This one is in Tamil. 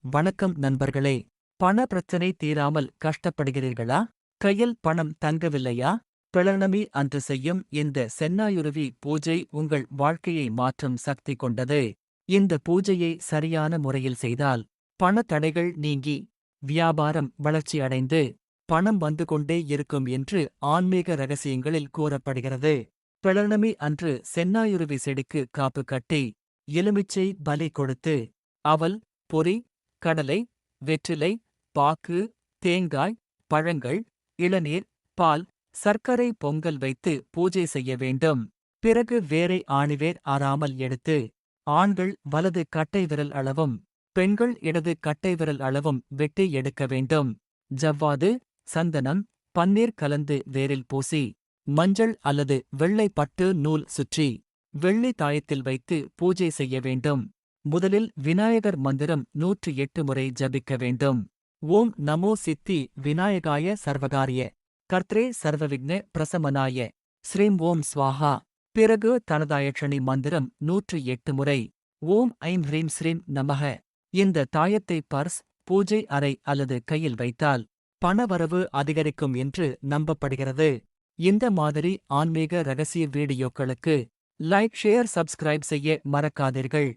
வணக்கம் நண்பர்களே. பண பிரச்சனை தீராமல் கஷ்டப்படுகிறீர்களா? கையில் பணம் தங்கவில்லையா? பௌர்ணமி அன்று செய்யும் இந்த சென்னாயுருவி பூஜை உங்கள் வாழ்க்கையை மாற்றும் சக்தி கொண்டது. இந்த பூஜையை சரியான முறையில் செய்தால் பண தடைகள் நீங்கி வியாபாரம் வளர்ச்சியடைந்து பணம் வந்து கொண்டே இருக்கும் என்று ஆன்மீக ரகசியங்களில் கூறப்படுகிறது. பௌர்ணமி அன்று சென்னாயுருவி செடிக்கு காப்பு கட்டி எலுமிச்சை பலி கொடுத்து அவல், பொரி, கடலை, வெற்றிலை, பாக்கு, தேங்காய், பழங்கள், இளநீர், பால், சர்க்கரை பொங்கல் வைத்து பூஜை செய்ய வேண்டும். பிறகு வேரை ஆணிவேர் ஆறாமல் எடுத்து ஆண்கள் வலது கட்டை விரல் அளவும் பெண்கள் இடது கட்டை விரல் அளவும் வெட்டி எடுக்க வேண்டும். ஜவ்வாது, சந்தனம், பன்னீர் கலந்து வேரில் பூசி மஞ்சள் அல்லது வெள்ளை பட்டு நூல் சுற்றி வெள்ளி தாயத்தில் வைத்து பூஜை செய்ய வேண்டும். முதலில் விநாயகர் மந்திரம் 108 முறை ஜபிக்க வேண்டும். ஓம் நமோ சித்தி விநாயகாய சர்வகாரிய கர்த்ரே சர்வவிக்ன பிரசமனாய ஸ்ரீம் ஓம் ஸ்வாஹா. பிறகு தனதாயட்சணி மந்திரம் 108 முறை ஓம் ஐம் ஹ்ரீம் ஸ்ரீம் நமக. இந்த தாயத்தை பர்ஸ், பூஜை அறை அல்லது கையில் வைத்தால் பணவரவு அதிகரிக்கும் என்று நம்பப்படுகிறது. இந்த மாதிரி ஆன்மீக ரகசிய வீடியோக்களுக்கு லைக், ஷேர், சப்ஸ்கிரைப் செய்ய மறக்காதீர்கள்.